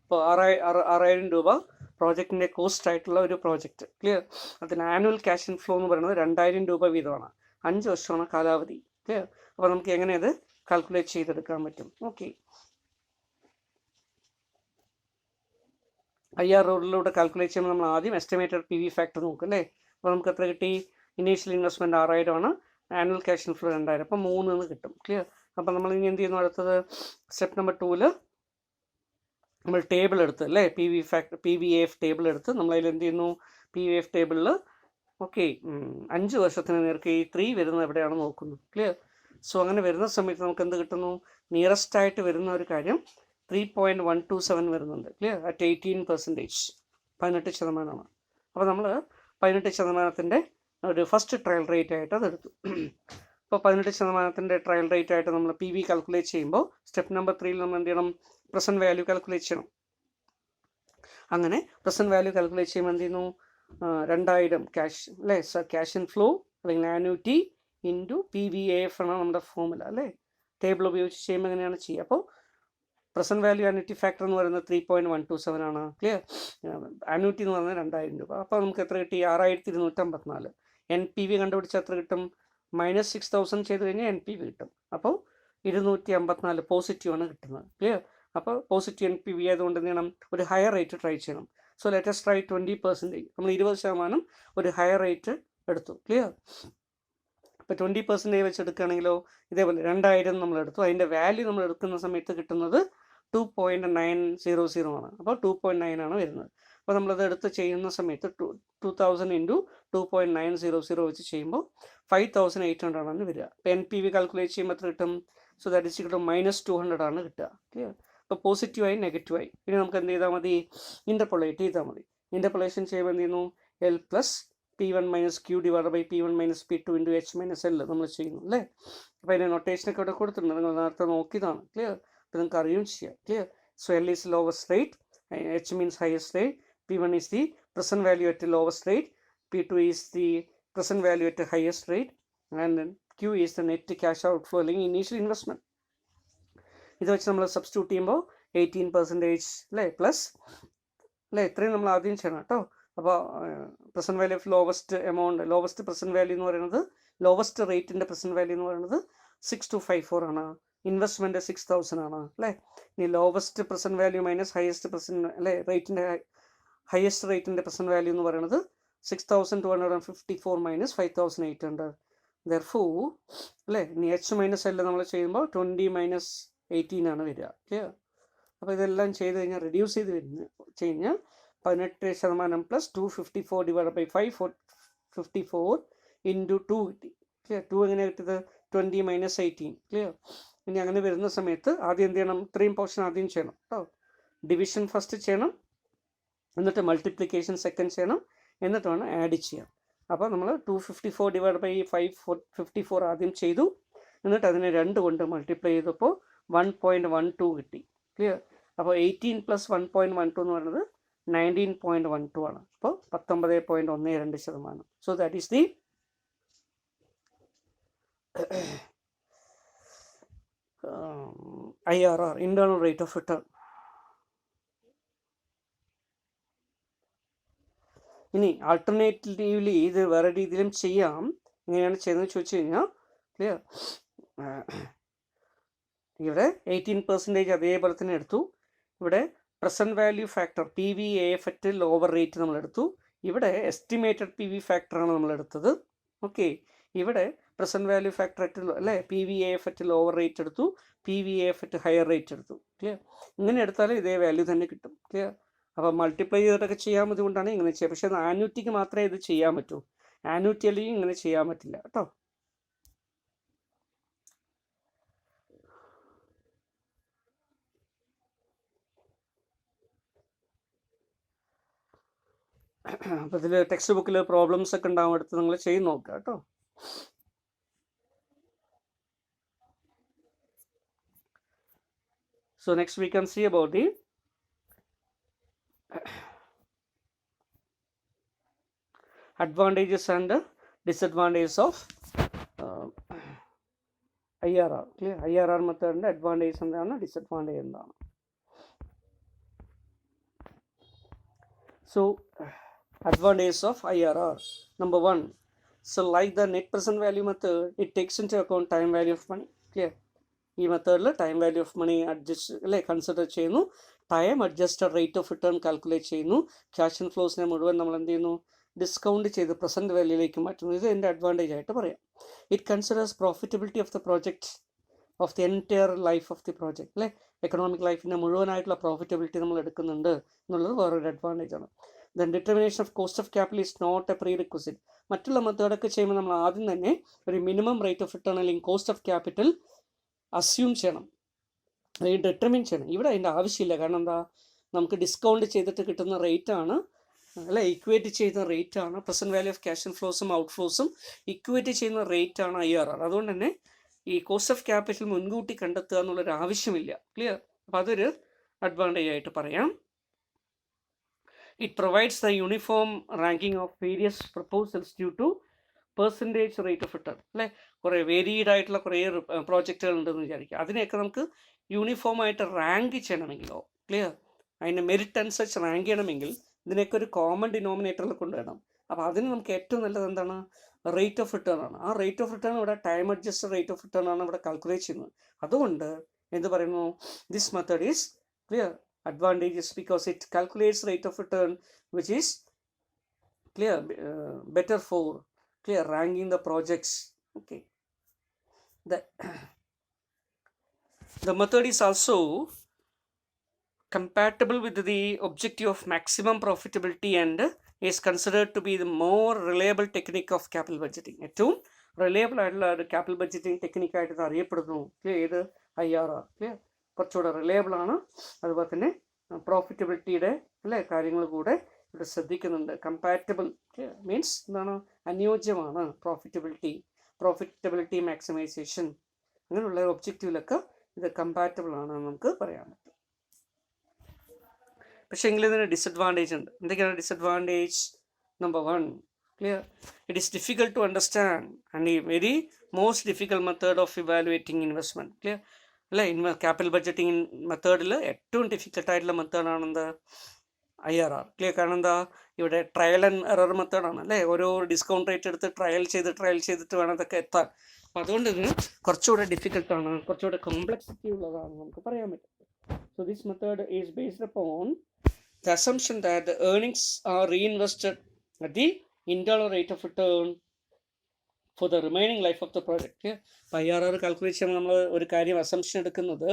അപ്പോൾ 6,000 രൂപ പ്രോജക്റ്റിൻ്റെ കോസ്റ്റ് ആയിട്ടുള്ള ഒരു പ്രോജക്റ്റ്. ക്ലിയർ? അതിന് ആനുവൽ ക്യാഷ് ഇൻഫ്ലോ എന്ന് പറയുന്നത് 2,000 രൂപ വീതമാണ്. 5 വർഷമാണ് കാലാവധി. ക്ലിയർ? അപ്പോൾ നമുക്ക് എങ്ങനെ അത് കാൽക്കുലേറ്റ് ചെയ്തെടുക്കാൻ പറ്റും? ഓക്കെ, IRR കാൽക്കുലേറ്റ് ചെയ്യുമ്പോൾ നമ്മൾ ആദ്യം എസ്റ്റിമേറ്റഡ് PV ഫാക്ടർ നോക്കും അല്ലേ? അപ്പോൾ നമുക്ക് എത്ര കിട്ടി? ഇനീഷ്യൽ ഇൻവെസ്റ്റ്മെൻറ്റ് 6,000 ആണ്, ആനുവൽ ക്യാഷ് ഇൻഫ്ലോ 2,000, അപ്പോൾ 3 എന്ന് കിട്ടും. ക്ലിയർ? അപ്പോൾ നമ്മൾ ഇനി എന്ത് ചെയ്യുന്നു? അടുത്തത് സ്റ്റെപ്പ് നമ്പർ 2 നമ്മൾ ടേബിൾ എടുത്ത് അല്ലേ PVAF ടേബിൾ എടുത്ത് നമ്മളതിൽ എന്ത് ചെയ്യുന്നു? PVAF ടേബിളിൽ ഓക്കെ 5 വർഷത്തിന് നേർക്ക് ഈ 3 വരുന്നത് എവിടെയാണെന്ന് നോക്കുന്നു. ക്ലിയർ? സോ അങ്ങനെ വരുന്ന സമയത്ത് നമുക്ക് എന്ത് കിട്ടുന്നു? നിയറസ്റ്റ് ആയിട്ട് വരുന്ന ഒരു കാര്യം 3.127 വരുന്നുണ്ട്. ക്ലിയർ? അറ്റ് 18%, 18%. അപ്പോൾ നമ്മൾ 18%-ൻ്റെ ഒരു ഫസ്റ്റ് ട്രയൽ റേറ്റ് ആയിട്ട് അതെടുത്തു. അപ്പോൾ 18%-ൻ്റെ ട്രയൽ റേറ്റ് ആയിട്ട് നമ്മൾ PV കാൽക്കുലേറ്റ് ചെയ്യുമ്പോൾ സ്റ്റെപ്പ് നമ്പർ 3 നമ്മൾ എന്ത് ചെയ്യണം? പ്രസൻറ്റ് വാല്യൂ കാൽക്കുലേറ്റ് ചെയ്യണം. അങ്ങനെ പ്രസൻറ്റ് വാല്യൂ കാൽക്കുലേറ്റ് ചെയ്യുമ്പോൾ എന്ത് ചെയ്യുന്നു? 2,000 ക്യാഷ് അല്ലേ? ക്യാഷ് ഇൻ ഫ്ലോ അല്ലെങ്കിൽ ആനുവിറ്റി ഇൻറ്റു PVAF ആണ് നമ്മുടെ ഫോമുല അല്ലേ? ടേബിൾ ഉപയോഗിച്ച് ചെയ്യുമ്പോൾ എങ്ങനെയാണ് ചെയ്യുക? അപ്പോൾ പ്രസൻറ്റ് വാല്യൂ ആനുവിറ്റി ഫാക്ടർ എന്ന് പറയുന്നത് 3.127 ആണ്. ക്ലിയർ? ആനുവിറ്റി എന്ന് പറയുന്നത് 2,000 രൂപ. അപ്പോൾ നമുക്ക് എത്ര കിട്ടി? 6,254. NPV കണ്ടുപിടിച്ചാൽ എത്ര കിട്ടും? -6,000 ചെയ്ത് കഴിഞ്ഞാൽ NPV കിട്ടും. അപ്പോൾ 254 പോസിറ്റീവാണ് കിട്ടുന്നത്. ക്ലിയർ? അപ്പോൾ പോസിറ്റീവ് NPV ആയതുകൊണ്ട് എന്ത് ചെയ്യണം? ഒരു ഹയർ റേറ്റ് ട്രൈ ചെയ്യണം. So let's try 20%. നമ്മൾ 20% ഒരു ഹയർ റേറ്റ് എടുത്തു. ക്ലിയർ? ഇപ്പോൾ 20% വെച്ച് എടുക്കുകയാണെങ്കിലോ ഇതേപോലെ 2,000 നമ്മൾ എടുത്തു. അതിൻ്റെ വാല്യൂ നമ്മൾ എടുക്കുന്ന സമയത്ത് കിട്ടുന്നത് 2.900 ആണ്. അപ്പോൾ 2.9 ആണ് വരുന്നത്. അപ്പോൾ നമ്മളത് എടുത്ത് ചെയ്യുന്ന സമയത്ത് 2,000 ഇൻറ്റു 2.900 വെച്ച് ചെയ്യുമ്പോൾ 5,800 ആണ് വരിക. ഇപ്പോൾ NPV കാൽക്കുലേറ്റ് ചെയ്യുമ്പോൾ എത്ര കിട്ടും? സോ ദാറ്റ് ഇസ് കിട്ടും -200 ആണ് കിട്ടുക. ക്ലിയർ? അപ്പോൾ പോസിറ്റീവായി നെഗറ്റീവായി. ഇനി നമുക്ക് എന്ത് ചെയ്താൽ മതി? ഇൻ്റർപൊളേറ്റ് ചെയ്താൽ മതി. ഇൻ്റർപൊളേഷൻ ചെയ്യുമ്പോൾ എന്ത് ചെയ്യുന്നു? L + P1 - Q / P1 - P2 × H - L നമ്മൾ ചെയ്യുന്നു അല്ലേ? അപ്പോൾ അതിൻ്റെ നൊട്ടേഷനൊക്കെ ഇവിടെ കൊടുത്തിട്ടുണ്ട്. നിങ്ങൾ നേരത്തെ നോക്കിയതാണ്. ക്ലിയർ? അപ്പോൾ നിങ്ങൾക്ക് അറിയുകയും ചെയ്യാം. Clear? So L is lowest rate, H means highest rate, P1 is the present value at the lowest rate, P2 is the present value at the highest rate, and then Q is the net cash outflow അല്ലെങ്കിൽ initial investment. ഇത് വെച്ച് നമ്മൾ substitute ചെയ്യുമ്പോൾ 18% അല്ലേ plus അല്ലേ? ഇത്രയും നമ്മൾ ആദ്യം ചെയ്യണം കേട്ടോ. അപ്പോൾ present value of lowest amount, lowest present value എന്ന് പറയുന്നത്, ലോവസ്റ്റ് റേറ്റിൻ്റെ പ്രസൻറ്റ് വാല്യൂ എന്ന് പറയുന്നത് 6,254 ആണ്. ഇൻവെസ്റ്റ്മെൻറ്റ് 6,000 ആണ് അല്ലേ? ഇനി lowest present value minus highest present അല്ലേ റേറ്റിൻ്റെ ഹയസ്റ്റ് റേറ്റിൻ്റെ പ്രസൻറ്റ് വാല്യൂ എന്ന് പറയുന്നത് 6254 minus 5800. Therefore അല്ലേ ഇനി എച്ച് മൈനസ് എല്ലാം നമ്മൾ ചെയ്യുമ്പോൾ 20 മൈനസ് 18 ആണ് വരിക. ക്ലിയർ? അപ്പോൾ ഇതെല്ലാം ചെയ്ത് കഴിഞ്ഞാൽ റെഡ്യൂസ് ചെയ്ത് കഴിഞ്ഞാൽ 18% പ്ലസ് 254 ഡിവൈഡ് ബൈ 554 ഇൻറ്റു 2 കിട്ടി. ക്ലിയർ? 2 എങ്ങനെ കിട്ടിയത്? 20 മൈനസ് 18. ക്ലിയർ? ഇനി അങ്ങനെ വരുന്ന സമയത്ത് ആദ്യം എന്ത് ചെയ്യണം? ഇത്രയും പോർഷൻ ആദ്യം ചെയ്യണം കേട്ടോ. ഡിവിഷൻ ഫസ്റ്റ് ചെയ്യണം, എന്നിട്ട് മൾട്ടിപ്ലിക്കേഷൻ സെക്കൻഡ് ചെയ്യണം, എന്നിട്ട് വേണം ആഡ് ചെയ്യാം. അപ്പോൾ നമ്മൾ 254 ഡിവൈഡ് ബൈ 554 ആദ്യം ചെയ്തു, എന്നിട്ട് അതിനെ 2 കൊണ്ട് മൾട്ടിപ്ലൈ ചെയ്തപ്പോൾ 1.12 കിട്ടി. ക്ലിയർ? അപ്പോൾ 18 പ്ലസ് 1.12 എന്ന് പറയുന്നത് 19.12 ആണ്. അപ്പോൾ 19.12%. So that is the IRR, internal rate of return. ഇനി ആൾട്ടർനേറ്റീവ്ലി ഇത് വേറെ രീതിയിലും ചെയ്യാം. എങ്ങനെയാണ് ചെയ്യുന്നത് ചോദിച്ചു കഴിഞ്ഞാൽ, ക്ലിയർ, ഇവിടെ 18% അതേപോലെ തന്നെ എടുത്തു. ഇവിടെ present value factor PVAF lower rate നമ്മൾ എടുത്തു. ഇവിടെ എസ്റ്റിമേറ്റഡ് PV ഫാക്ടറാണ് നമ്മൾ എടുത്തത്. ഓക്കെ, ഇവിടെ പ്രസൻറ്റ് വാല്യൂ ഫാക്ടർ അല്ലേ PVAF ലോവർ റേറ്റ് എടുത്തു, PVAF ഹയർ റേറ്റ് എടുത്തു. ക്ലിയർ? ഇങ്ങനെ എടുത്താൽ ഇതേ വാല്യൂ തന്നെ കിട്ടും. ക്ലിയർ? അപ്പോൾ മൾട്ടിപ്ലൈ ചെയ്തിട്ടൊക്കെ ചെയ്യാൻ ബുദ്ധിമുട്ടാണ് ഇങ്ങനെ ചെയ്യാം. പക്ഷേ ആന്യൂറ്റിക്ക് മാത്രമേ ഇത് ചെയ്യാൻ പറ്റൂ. ആന്യൂറ്റി അല്ലെങ്കിൽ ഇങ്ങനെ ചെയ്യാൻ പറ്റില്ല കേട്ടോ. അപ്പോൾ ഇതിൽ ടെക്സ്റ്റ് ബുക്കിൽ പ്രോബ്ലംസ് ഒക്കെ ഉണ്ടാവും, എടുത്ത് നിങ്ങൾ ചെയ്ത് നോക്കുക കേട്ടോ. So next we can see about the advantages and disadvantages of IRR. Clear? IRR method advantage എന്താണ്, disadvantage എന്താണ്. So advantages of IRR. Number 1, so like the net present value method, it takes into account time value of money. Clear? ഈ മെത്തേഡിൽ time value of money adjust അല്ലേ consider ചെയ്യുന്നു, time adjusted rate of return calculate ചെയ്യുന്നു, cash ഇൻഫ്ലോസിനെ മുഴുവൻ നമ്മൾ എന്ത് ചെയ്യുന്നു, ഡിസ്കൗണ്ട് ചെയ്ത് പ്രസൻറ്റ് വാല്യൂയിലേക്ക് മാറ്റുന്നു. ഇത് എൻ്റെ അഡ്വാൻറ്റേജ് ആയിട്ട് പറയാം. It considers profitability of the project of the entire life of the project അല്ലേ, എക്കണോമിക് ലൈഫിൻ്റെ മുഴുവനായിട്ടുള്ള പ്രോഫിറ്റബിലിറ്റി നമ്മൾ എടുക്കുന്നുണ്ട് എന്നുള്ളത് വേറൊരു അഡ്വാൻറ്റേജ് ആണ്. Then determination of cost of capital is not a prerequisite. മറ്റുള്ള മെത്തേഡൊക്കെ ചെയ്യുമ്പോൾ നമ്മൾ ആദ്യം തന്നെ ഒരു മിനിമം റേറ്റ് ഓഫ് റിട്ടേൺ അല്ലെങ്കിൽ കോസ്റ്റ് ഓഫ് ക്യാപിറ്റൽ അസ്യൂം ചെയ്യണം, അല്ലെങ്കിൽ ഡിറ്റർമിൻ ചെയ്യണം. ഇവിടെ അതിൻ്റെ ആവശ്യമില്ല. കാരണം എന്താ, നമുക്ക് ഡിസ്കൗണ്ട് ചെയ്തിട്ട് കിട്ടുന്ന റേറ്റ് ആണ് അല്ലെ, ഇക്വേറ്റ് ചെയ്യുന്ന റേറ്റ് ആണ്. പ്രസൻറ്റ് വാല്യൂ ഓഫ് ക്യാഷ് ഇൻഫ്ലോസും ഔട്ട്ഫ്ലോസും ഇക്വേറ്റ് ചെയ്യുന്ന റേറ്റ് ആണ് IRR. അതുകൊണ്ട് തന്നെ ഈ കോസ്റ്റ് ഓഫ് ക്യാപിറ്റൽ മുൻകൂട്ടി കണ്ടെത്തുക എന്നുള്ളൊരു ആവശ്യമില്ല. ക്ലിയർ? അപ്പോൾ അതൊരു അഡ്വാൻറ്റേജ് ആയിട്ട് പറയാം. It provides the uniform ranking of various proposals due two percentage rate of return അല്ലേ. കുറേ വേരിയഡ് ആയിട്ടുള്ള കുറേ പ്രോജക്റ്റുകൾ ഉണ്ടെന്ന് വിചാരിക്കുക. അതിനെയൊക്കെ നമുക്ക് യൂണിഫോം ആയിട്ട് റാങ്ക് ചെയ്യണമെങ്കിലോ, ക്ലിയർ, അതിൻ്റെ മെറിറ്റ് അനുസരിച്ച് റാങ്ക് ചെയ്യണമെങ്കിൽ ഇതിനൊക്കെ ഒരു കോമൺ ഡിനോമിനേറ്ററിൽ കൊണ്ടുവരണം. അപ്പോൾ അതിന് നമുക്ക് ഏറ്റവും നല്ലത് എന്താണ്, റേറ്റ് ഓഫ് റിട്ടേൺ ആണ്. ആ റേറ്റ് ഓഫ് റിട്ടേൺ ഇവിടെ time adjusted rate of return ആണ് ഇവിടെ കാൽക്കുലേറ്റ് ചെയ്യുന്നത്. അതുകൊണ്ട് എന്ത് പറയുന്നു, this method is clear advantages because it calculates rate of return which is clear better for clear ranking the projects. Okay, the method is also compatible with the objective of maximum profitability and is considered to be the more reliable technique of capital budgeting. ഏറ്റവും reliable ആയിട്ടുള്ള ഒരു capital budgeting ടെക്നിക്കായിട്ട് അറിയപ്പെടുന്നു. Clear? ഏത് IRR. Clear? കുറച്ചുകൂടെ reliable ആണ്. അതുപോലെ തന്നെ പ്രോഫിറ്റബിലിറ്റിയുടെ അല്ലേ കാര്യങ്ങൾ കൂടെ ഇവിടെ ശ്രദ്ധിക്കുന്നുണ്ട്. കമ്പാറ്റബിൾ മീൻസ് എന്താണ്, അനുയോജ്യമാണ്. പ്രോഫിറ്റബിലിറ്റി മാക്സിമൈസേഷൻ അങ്ങനെയുള്ള ഒബ്ജക്റ്റീവിലൊക്കെ ഇത് കമ്പാറ്റബിൾ ആണെന്ന് നമുക്ക് പറയാൻ പറ്റും. പക്ഷേ എങ്കിൽ ഇതിന് ഡിസഡ്വാൻറ്റേജ് ഉണ്ട്. എന്തൊക്കെയാണ് disadvantage? Number 1, clear, it is difficult to understand and ഈ very most difficult method of evaluating investment. Clear അല്ലേ? ക്യാപിറ്റൽ ബഡ്ജറ്റിംഗ് മെത്തേഡിൽ ഏറ്റവും ഡിഫിക്കൽട്ടായിട്ടുള്ള മെത്തേഡാണ് എന്ത്, IRR. ക്ലിയർ? കാരണം എന്താ, ഇവിടെ ട്രയൽ ആൻഡ് എറർ മെത്തേഡാണ് അല്ലേ. ഓരോ ഡിസ്കൗണ്ട് റേറ്റ് എടുത്ത് ട്രയൽ ചെയ്തിട്ട് വേണം അതൊക്കെ എത്താൻ. അപ്പോൾ അതുകൊണ്ട് ഇതിന് കുറച്ചുകൂടെ ഡിഫിക്കൽട്ടാണ്, കുറച്ചുകൂടെ കോംപ്ലക്സിറ്റി ഉള്ളതാണ് നമുക്ക് പറയാൻ പറ്റും. So this method is based upon the assumption that the earnings are reinvested at the internal rate of return for the remaining life of the project. അപ്പോൾ IRR കാൽക്കുലേറ്റ് ചെയ്യുമ്പോൾ നമ്മൾ ഒരു കാര്യം അസംഷൻ എടുക്കുന്നത്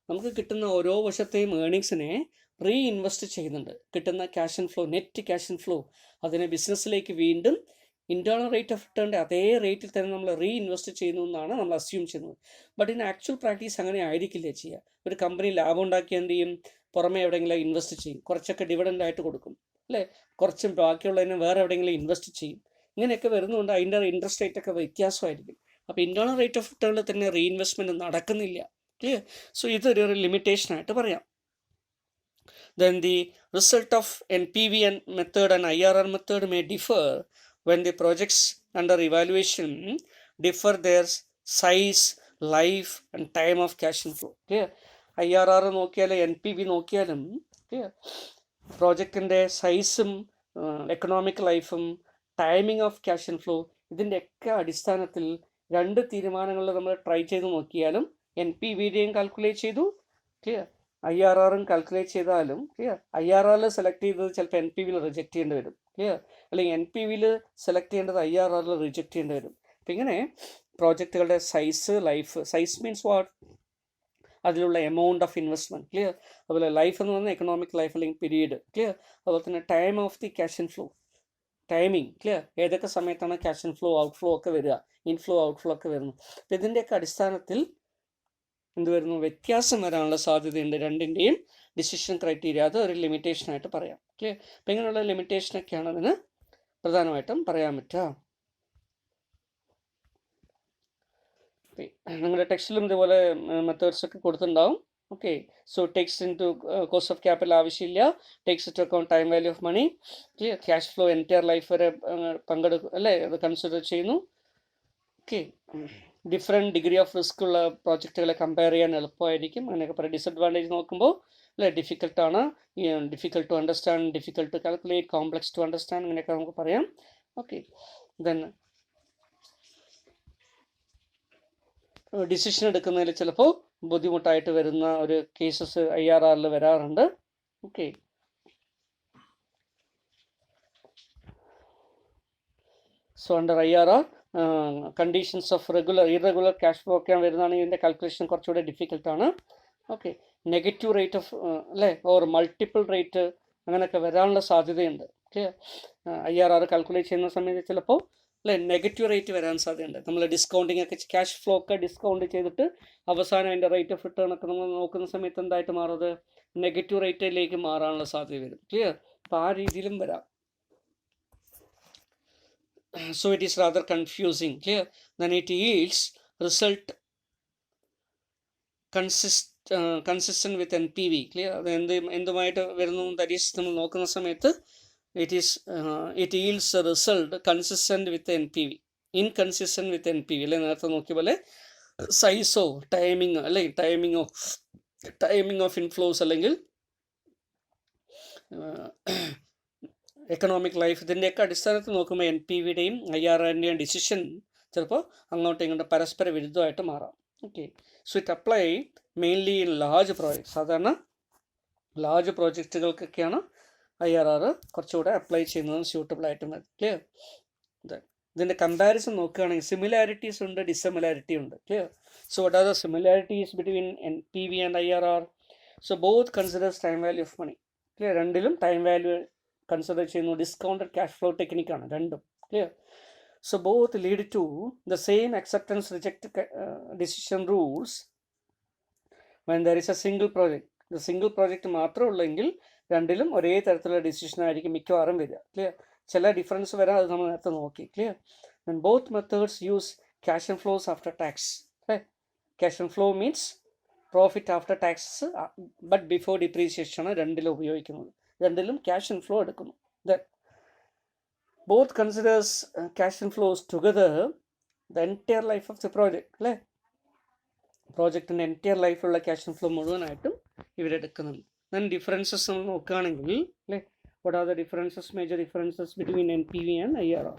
നമുക്ക് കിട്ടുന്ന ഓരോ വർഷത്തെയും ഏർണിങ്സിനെ റീഇൻവെസ്റ്റ് ചെയ്യുന്നുണ്ട്. കിട്ടുന്ന cash and flow, net cash and flow, അതിനെ ബിസിനസ്സിലേക്ക് വീണ്ടും ഇൻറ്റേർണൽ റേറ്റ് ഓഫ് റിട്ടേണിൻ്റെ അതേ റേറ്റിൽ തന്നെ നമ്മൾ റീഇൻവെസ്റ്റ് ചെയ്യുന്നു എന്നാണ് നമ്മൾ അസ്യൂം ചെയ്യുന്നത്. ബട്ട് ഇൻ ആക്ച്വൽ പ്രാക്ടീസ് അങ്ങനെ ആയിരിക്കില്ല ചെയ്യുക. ഒരു കമ്പനി ലാഭം ഉണ്ടാക്കി എന്ത് ചെയ്യും, പുറമെ എവിടെയെങ്കിലും ഇൻവെസ്റ്റ് ചെയ്യും, കുറച്ചൊക്കെ ഡിവിഡൻ്റ് ആയിട്ട് കൊടുക്കും അല്ലേ, കുറച്ചും ബാക്കിയുള്ളതിനെ വേറെ എവിടെയെങ്കിലും ഇൻവെസ്റ്റ് ചെയ്യും. ഇങ്ങനെയൊക്കെ വരുന്നതുകൊണ്ട് അതിൻ്റെ ഇൻട്രസ്റ്റ് റേറ്റ് ഒക്കെ വ്യത്യാസമായിരിക്കും. അപ്പോൾ ഇൻറ്റേർണൽ റേറ്റ് ഓഫ് റിട്ടേണിൽ തന്നെ റീഇൻവെസ്റ്റ്മെൻറ്റ് നടക്കുന്നില്ല. ക്ലിയർ? സോ ഇതൊരു ലിമിറ്റേഷനായിട്ട് പറയാം. Then the result of NPV and method and IRR method may differ when the projects under evaluation differ their size, life and time of cash inflow. Clear? IRR നോക്കിയാലും NPV നോക്കിയാലും പ്രോജക്റ്റിൻ്റെ സൈസും economic ലൈഫും timing of cash inflow ഇതിൻ്റെയൊക്കെ അടിസ്ഥാനത്തിൽ രണ്ട് തീരുമാനങ്ങളിൽ നമ്മൾ try ചെയ്ത് നോക്കിയാലും NPVയുടെയും കാൽക്കുലേറ്റ് ചെയ്തു, ക്ലിയർ, IRRും കാൽക്കുലേറ്റ് ചെയ്താലും ക്ലിയർ, IRRൽ സെലക്ട് ചെയ്തത് ചിലപ്പോൾ NPVയിൽ റിജക്റ്റ് ചെയ്യേണ്ടി വരും, ക്ലിയർ, അല്ലെങ്കിൽ NPVയിൽ സെലക്ട് ചെയ്യേണ്ടത് IRRൽ റിജക്റ്റ് ചെയ്യേണ്ടി വരും. അപ്പം ഇങ്ങനെ പ്രോജക്റ്റുകളുടെ size, life, size means what, അതിലുള്ള എമൗണ്ട് ഓഫ് ഇൻവെസ്റ്റ്മെൻറ്റ്, ക്ലിയർ, അതുപോലെ ലൈഫ് എന്ന് പറഞ്ഞാൽ എക്കണോമിക് ലൈഫ് അല്ലെങ്കിൽ പീരീഡ്, ക്ലിയർ, അതുപോലെ തന്നെ time of the cash inflow, timing, clear, ഏതൊക്കെ സമയത്താണ് ക്യാഷ് ഇൻഫ്ലോ ഔട്ട്ഫ്ലോ ഒക്കെ വരിക, ഇൻഫ്ലോ ഔട്ട്ഫ്ലോ ഒക്കെ വരുന്നു. അപ്പം ഇതിൻ്റെയൊക്കെ അടിസ്ഥാനത്തിൽ എന്ത് വരുന്നു, വ്യത്യാസം വരാനുള്ള സാധ്യതയുണ്ട് രണ്ടിൻ്റെയും ഡിസിഷൻ ക്രൈറ്റീരിയ. അത് ഒരു ലിമിറ്റേഷനായിട്ട് പറയാം, ക്ലിയർ. അപ്പം ഇങ്ങനെയുള്ള ലിമിറ്റേഷനൊക്കെയാണ് അതിന് പ്രധാനമായിട്ടും പറയാൻ പറ്റുക. നിങ്ങളുടെ ടെക്സ്റ്റിലും ഇതുപോലെ മെത്തേഡ്സ് ഒക്കെ കൊടുത്തിട്ടുണ്ടാവും. Okay, so takes into cost of capital ആവശ്യമില്ല, takes into account time value of money, clear, cash flow entire life വരെ പങ്കെടുക്കും അല്ലേ, അത് കൺസിഡർ ചെയ്യുന്നു. Okay, different degree of risk ഉള്ള പ്രോജക്റ്റുകളെ കമ്പയർ ചെയ്യാൻ എളുപ്പമായിരിക്കും. അങ്ങനെയൊക്കെ പറയാം. ഡിസഡ്വാൻറ്റേജ് നോക്കുമ്പോൾ അല്ലേ, ഡിഫിക്കൽട്ടാണ്, difficult to understand, difficult to calculate, complex to understand, അങ്ങനെയൊക്കെ നമുക്ക് പറയാം. ഓക്കെ, ദെൻ ഡിസിഷൻ എടുക്കുന്നതിൽ ചിലപ്പോൾ ബുദ്ധിമുട്ടായിട്ട് വരുന്ന ഒരു കേസസ് IRRൽ വരാറുണ്ട്. Okay, so under IRR conditions of irregular cash flow ഒക്കെ വരുന്നതാണെങ്കിൽ ഇതിൻ്റെ കാൽക്കുലേഷൻ കുറച്ചുകൂടെ ഡിഫിക്കൽട്ടാണ്. ഓക്കെ, നെഗറ്റീവ് റേറ്റ് ഓഫ് അല്ലേ ഓർ മൾട്ടിപ്പിൾ റേറ്റ് അങ്ങനെയൊക്കെ വരാനുള്ള സാധ്യതയുണ്ട്. ക്ലിയർ, IRR കാൽക്കുലേറ്റ് ചെയ്യുന്ന സമയത്ത് ചിലപ്പോൾ അല്ലേ നെഗറ്റീവ് റേറ്റ് വരാൻ സാധ്യതയുണ്ട്. നമ്മൾ ഡിസ്കൗണ്ടിങ് ഒക്കെ ക്യാഷ് ഫ്ലോ ഒക്കെ ഡിസ്കൗണ്ട് ചെയ്തിട്ട് അവസാനം അതിൻ്റെ റേറ്റ് ഓഫ് റിട്ടേൺ ഒക്കെ നമ്മൾ നോക്കുന്ന സമയത്ത് എന്തായിട്ട് മാറുന്നത്, നെഗറ്റീവ് റേറ്റിലേക്ക് മാറാനുള്ള സാധ്യത വരും. ക്ലിയർ, അപ്പോൾ ആ രീതിയിലും വരാം. So it is rather confusing. Clear? Then it yields result consistent with NPV. Clear? എന്തുമായിട്ട് വരുന്നു, ദാറ്റ് ഈസ് നമ്മൾ നോക്കുന്ന സമയത്ത് it yields a result consistent with NPV, inconsistent with NPV അല്ലെ, നേരത്തെ നോക്കിയ പോലെ സൈസോ ടൈമിങ് അല്ലെ, ടൈമിങ് ഓഫ് ഇൻഫ്ലോസ് അല്ലെങ്കിൽ എക്കണോമിക് ലൈഫ് ഇതിൻ്റെയൊക്കെ അടിസ്ഥാനത്തിൽ നോക്കുമ്പോൾ NPVയുടെയും IRRൻ്റെയും ഡിസിഷൻ ചിലപ്പോൾ അങ്ങോട്ടും ഇങ്ങോട്ടും പരസ്പര വിരുദ്ധമായിട്ട് മാറാം. Okay, so it apply mainly in large projects. സാധാരണ ലാർജ് പ്രോജക്റ്റുകൾക്കൊക്കെയാണ് IRR കുറച്ചുകൂടെ അപ്ലൈ ചെയ്യുന്നത് സ്യൂട്ടബിൾ ആയിട്ട് മതി. ക്ലിയർ, ഇതിൻ്റെ കമ്പാരിസൺ നോക്കുകയാണെങ്കിൽ സിമിലാരിറ്റീസ് ഉണ്ട്, ഡിസിമിലാരിറ്റി ഉണ്ട്. Clear, so what are the similarities between NPV and IRR? So both considers time value of money. Clear, രണ്ടിലും ടൈം വാല്യൂ കൺസിഡർ ചെയ്യുന്നു. ഡിസ്കൗണ്ടഡ് ക്യാഷ് ഫ്ലോ ടെക്നിക്കാണ് രണ്ടും. Clear, so both lead to the same acceptance reject decision rules when there is a single project. Single project മാത്രമേ ഉള്ളെങ്കിൽ രണ്ടിലും ഒരേ തരത്തിലുള്ള ഡിസിഷനായിരിക്കും മിക്കവാറും വരിക. ക്ലിയർ, ചില ഡിഫറൻസ് വരാം, അത് നമ്മൾ നേരത്തെ നോക്കി. Clear, then both methods use cash and flows after tax. Cash and flow means profit after tax but before ഡിപ്രീസിയേഷനാണ് രണ്ടിലും ഉപയോഗിക്കുന്നത്. രണ്ടിലും ക്യാഷ് ആൻഡ് ഫ്ലോ എടുക്കുന്നു. Then both considers cash and flows together the entire life of the project. അല്ലേ, പ്രോജക്റ്റിൻ്റെ entire ലൈഫുള്ള cash and flow മുഴുവനായിട്ടും ഇവരെടുക്കുന്നുണ്ട്. ദെൻ ഡിഫറൻസസ് നമ്മൾ നോക്കുകയാണെങ്കിൽ അല്ലേ, what are the differences, major differences between NPV and IRR?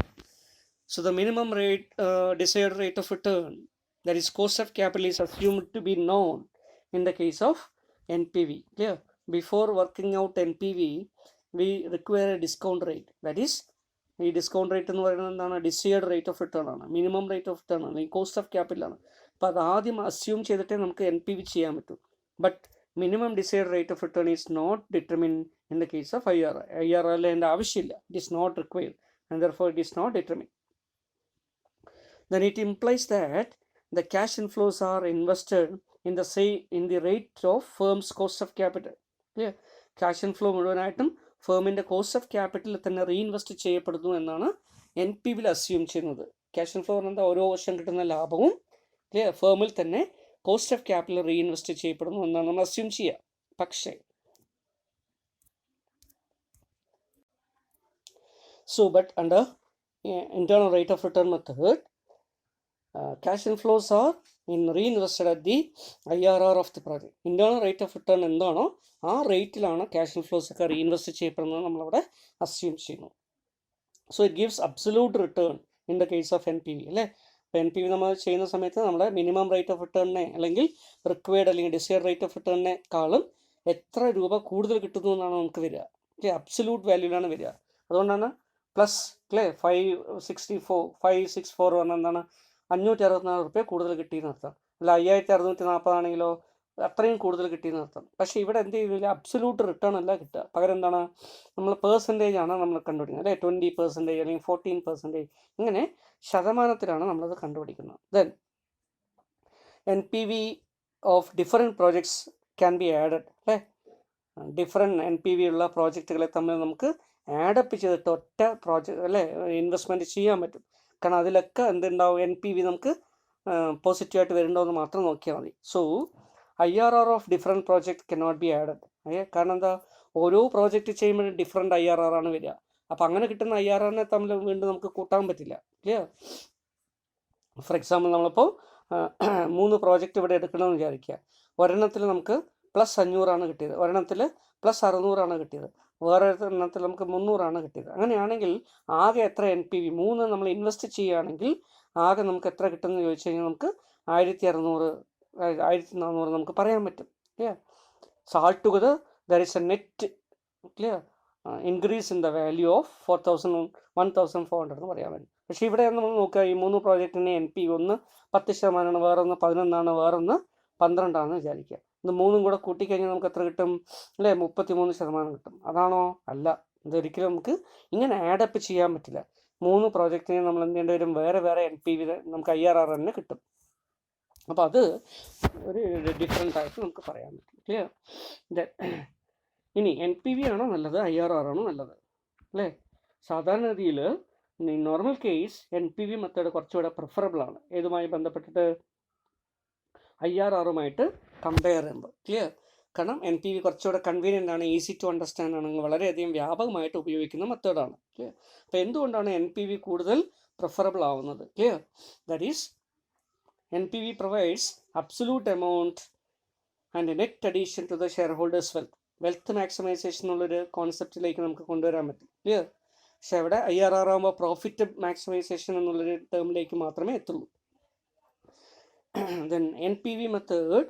So the minimum rate, desired rate of return, that is cost of capital, is assumed to be known in the case of NPV. Clear? Before working out NPV, we require a discount rate. That is, ഈ discount rate എന്ന് പറയുന്നത് എന്താണ്? Decide rate of return ആണ്, minimum rate of return ആണ്, അല്ലെങ്കിൽ cost of ക്യാപിറ്റലാണ്. അപ്പോൾ അത് ആദ്യം അസ്യൂം ചെയ്തിട്ടേ നമുക്ക് NPV ചെയ്യാൻ പറ്റൂ. But minimum decide rate of return is not determine in the case of IRR. IRRൽ അതിൻ്റെ ആവശ്യമില്ല. It is not required and therefore it is not determine. Then it implies that the cash inflows are invested in the rate of firm's cost of capital. Clear? Cash inflow മുഴുവനായിട്ടും ഫേമിൻ്റെ cost of ക്യാപിറ്റലിൽ തന്നെ reinvest ചെയ്യപ്പെടുന്നു എന്നാണ് NPVയിൽ assume ചെയ്യുന്നത്. Cash inflow എന്താ? ഓരോ വർഷം കിട്ടുന്ന ലാഭവും ഫേമിൽ തന്നെ കോസ്റ്റ് ഓഫ് ക്യാപിറ്റൽ റീഇൻവെസ്റ്റ് ചെയ്യപ്പെടുന്നു എന്നാണ് നമ്മൾ അസ്യൂം ചെയ്യുക. പക്ഷേ but under internal rate of return method, cash inflows are reinvested at the IRR of the project. Internal rate of return എന്താണോ ആ റേറ്റിലാണ് ക്യാഷ് ഇൻഫ്ലോസ് ഒക്കെ റീഇൻവെസ്റ്റ് ചെയ്യപ്പെടുന്നത് നമ്മളവിടെ അസ്യൂം ചെയ്യുന്നു. So it gives absolute return in the case of NPV അല്ലേ. അപ്പോൾ NPV നമ്മൾ ചെയ്യുന്ന സമയത്ത് നമ്മുടെ മിനിമം റേറ്റ് ഓഫ് റിട്ടേണിനെ അല്ലെങ്കിൽ റിക്വയർഡ് അല്ലെങ്കിൽ ഡിസൈഡ് റേറ്റ് ഓഫ് റിട്ടേണിനെക്കാളും എത്ര രൂപ കൂടുതൽ കിട്ടുന്നു എന്നാണ് നമുക്ക് വരിക. അബ്സല്യൂട്ട് വാല്യൂലാണ് വരിക. അതുകൊണ്ടാണ് പ്ലസ് 564 പറഞ്ഞാൽ എന്താണ്? 564 റുപ്യ കൂടുതൽ കിട്ടിയെന്ന് അർത്ഥം. അല്ല 5640 ആണെങ്കിലോ അത്രയും കൂടുതൽ കിട്ടിയെന്ന് അർത്ഥം. പക്ഷേ ഇവിടെ എന്ത് ചെയ്തില്ല? അബ്സല്യൂട്ട് റിട്ടേൺ അല്ല കിട്ടുക. പകരം എന്താണ്? നമ്മൾ പെർസെൻറ്റേജ് ആണ് നമ്മൾ കണ്ടുപിടിക്കുന്നത് അല്ലേ. 20% അല്ലെങ്കിൽ 14%, ഇങ്ങനെ ശതമാനത്തിലാണ് നമ്മളത് കണ്ടുപിടിക്കുന്നത്. Then NPV of different projects can be added അല്ലേ. ഡിഫറെൻറ്റ് NPV ഉള്ള പ്രോജക്റ്റുകളെ തമ്മിൽ നമുക്ക് ആഡപ്പ് ചെയ്തിട്ട് ഒറ്റ പ്രോജക്റ്റ് അല്ലേ ഇൻവെസ്റ്റ്മെൻറ്റ് ചെയ്യാൻ പറ്റും. കാരണം അതിലൊക്കെ എന്തുണ്ടാവും? NPV നമുക്ക് പോസിറ്റീവായിട്ട് വരുന്നുണ്ടോ മാത്രം നോക്കിയാൽ മതി. So IRR of different project cannot be added. കാരണം എന്താ? ഓരോ പ്രോജക്റ്റ് ചെയ്യുമ്പോഴും ഡിഫറെൻറ്റ് IRR ആണ് വരിക. അപ്പോൾ അങ്ങനെ കിട്ടുന്ന IRRനെ തമ്മിൽ വീണ്ടും നമുക്ക് കൂട്ടാൻ പറ്റില്ല. ക്ലിയർ? ഫോർ എക്സാമ്പിൾ നമ്മളിപ്പോൾ 3 പ്രോജക്റ്റ് ഇവിടെ എടുക്കണമെന്ന് വിചാരിക്കുക. ഒരെണ്ണത്തിൽ നമുക്ക് +500 കിട്ടിയത്, ഒരെണ്ണത്തിൽ +600 കിട്ടിയത്, വേറെ എണ്ണത്തിൽ നമുക്ക് 300 കിട്ടിയത്. അങ്ങനെയാണെങ്കിൽ ആകെ എത്ര NPV 3 നമ്മൾ ഇൻവെസ്റ്റ് ചെയ്യുകയാണെങ്കിൽ ആകെ നമുക്ക് എത്ര കിട്ടുമെന്ന് ചോദിച്ചു കഴിഞ്ഞാൽ നമുക്ക് 1600 1400 നമുക്ക് പറയാൻ പറ്റും. Clear? So all together there is A net clear increase in the value of 1400 എന്ന് പറയാൻ പറ്റും. പക്ഷേ ഇവിടെ നമ്മൾ നോക്കുക, ഈ 3 പ്രോജക്റ്റിന് NPV ഒന്ന് 10%, വേറൊന്ന് 11, വേറൊന്ന് 12 വിചാരിക്കുക. ഇത് 3 കൂടെ കൂട്ടിക്കഴിഞ്ഞാൽ നമുക്ക് എത്ര കിട്ടും അല്ലേ? 33% കിട്ടും. അതാണോ? അല്ല. ഇതൊരിക്കലും നമുക്ക് ഇങ്ങനെ ആഡപ്പ് ചെയ്യാൻ പറ്റില്ല. 3 പ്രോജക്റ്റിനെ നമ്മൾ എന്ത് ചെയ്യേണ്ടി വരും? വേറെ NPV നമുക്ക് IRR തന്നെ കിട്ടും. അപ്പോൾ അത് ഒരു ഡിഫറെൻ്റ് ആയിട്ട് നമുക്ക് പറയാൻ പറ്റും. ക്ലിയർ? ഇനി NPV ആണോ നല്ലത്, IRR ആണോ നല്ലത് അല്ലേ? സാധാരണഗതിയിൽ നോർമൽ കേസ് NPV മെത്തേഡ് കുറച്ചുകൂടെ പ്രിഫറബിൾ ആണ്. ഏതുമായി ബന്ധപ്പെട്ടിട്ട്? IRRുമായിട്ട് കമ്പയർ ചെയ്യുമ്പോൾ. ക്ലിയർ? കാരണം NPV കുറച്ചുകൂടെ കൺവീനിയൻ്റ് ആണ്, ഈസി ടു അണ്ടർസ്റ്റാൻഡ് ആണ്, വളരെയധികം വ്യാപകമായിട്ട് ഉപയോഗിക്കുന്ന മെത്തേഡാണ്. ക്ലിയർ? അപ്പോൾ എന്തുകൊണ്ടാണ് NPV കൂടുതൽ പ്രിഫറബിൾ ആവുന്നത്? Clear? That is NPV provides absolute amount and net addition to the shareholders wealth maximisation എന്നുള്ളൊരു കോൺസെപ്റ്റിലേക്ക് നമുക്ക് കൊണ്ടുവരാൻ പറ്റും. ക്ലിയർ? പക്ഷെ അവിടെ IRR ആകുമ്പോൾ പ്രോഫിറ്റ് മാക്സിമൈസേഷൻ എന്നുള്ളൊരു ടേമിലേക്ക് മാത്രമേ എത്തുള്ളൂ. Then NPV method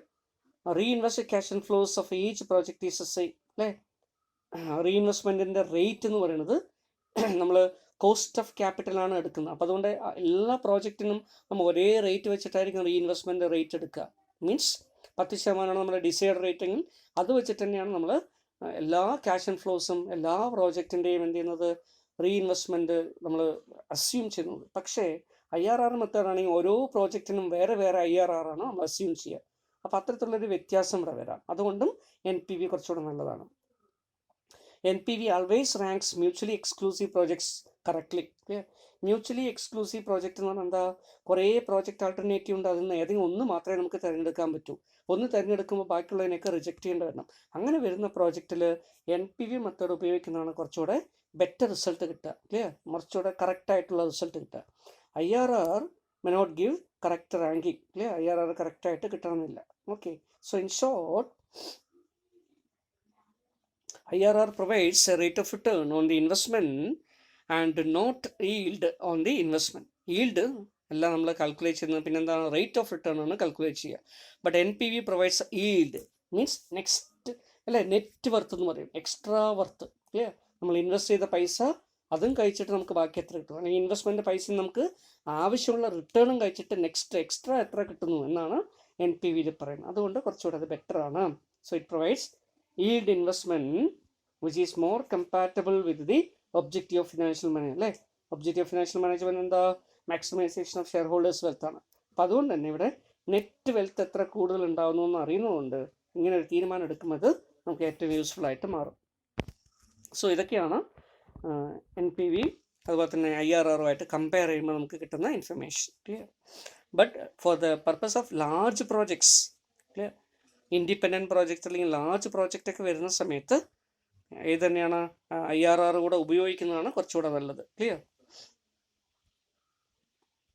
reinvested cash inflows of each project is the same അല്ലേ. റീഇൻവെസ്റ്റ്മെൻറ്റിൻ്റെ റേറ്റ് എന്ന് പറയുന്നത് നമ്മൾ കോസ്റ്റ് ഓഫ് ക്യാപിറ്റലാണ് എടുക്കുന്നത്. അപ്പോൾ അതുകൊണ്ട് എല്ലാ പ്രോജക്റ്റിനും നമ്മൾ ഒരേ റേറ്റ് വെച്ചിട്ടായിരിക്കും റീഇൻവെസ്റ്റ്മെൻറ്റ് റേറ്റ് എടുക്കുക. മീൻസ് 10% നമ്മുടെ ഡിസൈഡ് റേറ്റ് എങ്കിൽ അത് വെച്ചിട്ട് തന്നെയാണ് നമ്മൾ എല്ലാ ക്യാഷ് ഇൻഫ്ലോസും എല്ലാ പ്രോജക്റ്റിൻ്റെയും എന്ത് ചെയ്യുന്നത്? റീഇൻവെസ്റ്റ്മെൻറ്റ് നമ്മൾ അസ്യൂം ചെയ്യുന്നത്. പക്ഷേ IRR മെത്തേഡാണെങ്കിൽ ഓരോ പ്രോജക്റ്റിനും വേറെ IRR ആണ് നമ്മൾ അസ്യൂം ചെയ്യുക. അപ്പോൾ അത്തരത്തിലുള്ളൊരു വ്യത്യാസം ഇവിടെ വരാം. അതുകൊണ്ടും NPV കുറച്ചുകൂടെ നല്ലതാണ്. NPV always ranks mutually exclusive projects correctly. Mutually exclusive project എന്ന് പറഞ്ഞാൽ എന്താ? കുറേ പ്രോജക്റ്റ് ആൾട്ടർനേറ്റീവ് ഉണ്ട്. അതിൽ നിന്ന് ഏതെങ്കിലും ഒന്ന് മാത്രമേ നമുക്ക് തിരഞ്ഞെടുക്കാൻ പറ്റൂ. ഒന്ന് തിരഞ്ഞെടുക്കുമ്പോൾ ബാക്കിയുള്ളതിനൊക്കെ റിജക്റ്റ് ചെയ്യേണ്ടി വരണം. അങ്ങനെ വരുന്ന പ്രോജക്റ്റിൽ NPV മെത്തേഡ് ഉപയോഗിക്കുന്നതാണ് കുറച്ചുകൂടെ ബെറ്റർ റിസൾട്ട് കിട്ടുക. ക്ലിയർ? കുറച്ചുകൂടെ കറക്റ്റായിട്ടുള്ള റിസൾട്ട് കിട്ടുക. IRR may not give correct ranking. Clear? IRR കറക്റ്റായിട്ട് കിട്ടണമെന്നില്ല. Okay. So in short, IRR provides a rate of return on the investment and not yield on the investment. Yield എല്ലാം നമ്മൾ calculate ചെയ്യുന്നത് പിന്നെന്താണ്? Rate of return ആണ് calculate ചെയ്യുക. But NPV provides yield, means next അല്ലേ net worth എന്ന് പറയും, extra worth. Clear? നമ്മൾ ഇൻവെസ്റ്റ് ചെയ്ത പൈസ അതും കഴിച്ചിട്ട് നമുക്ക് ബാക്കി എത്ര കിട്ടും, അല്ലെങ്കിൽ ഇൻവെസ്റ്റ്മെൻറ്റ് പൈസ നമുക്ക് ആവശ്യമുള്ള റിട്ടേണും കഴിച്ചിട്ട് നെക്സ്റ്റ് എക്സ്ട്രാ എത്ര കിട്ടുന്നു എന്നാണ് NPV പറയുന്നത്. അതുകൊണ്ട് കുറച്ചുകൂടെ അത് ബെറ്ററാണ്. So it provides yield investment which is more compatible with the objective of financial management, അല്ലേ? ഒബ്ജക്റ്റീവ് ഓഫ് ഫിനാൻഷ്യൽ മാനേജ്മെൻറ്റ് എന്താ? Maximisation of share holders wealth ആണ്. അപ്പോൾ അതുകൊണ്ട് തന്നെ ഇവിടെ നെറ്റ് വെൽത്ത് എത്ര കൂടുതൽ ഉണ്ടാകുന്നു എന്ന് അറിയുന്നതുകൊണ്ട് ഇങ്ങനെ ഒരു തീരുമാനം എടുക്കുന്നത് നമുക്ക് ഏറ്റവും യൂസ്ഫുൾ ആയിട്ട് മാറും. സോ ഇതൊക്കെയാണ് NPV അതുപോലെ തന്നെ IRRുമായിട്ട് കമ്പയർ ചെയ്യുമ്പോൾ നമുക്ക് കിട്ടുന്ന information. Clear? But for the purpose of large projects, clear, independent project അല്ലെങ്കിൽ ലാർജ് പ്രോജക്റ്റൊക്കെ വരുന്ന സമയത്ത് ഏത് തന്നെയാണ് IRR കൂടെ ഉപയോഗിക്കുന്നതാണ് കുറച്ചുകൂടെ നല്ലത്. ക്ലിയർ?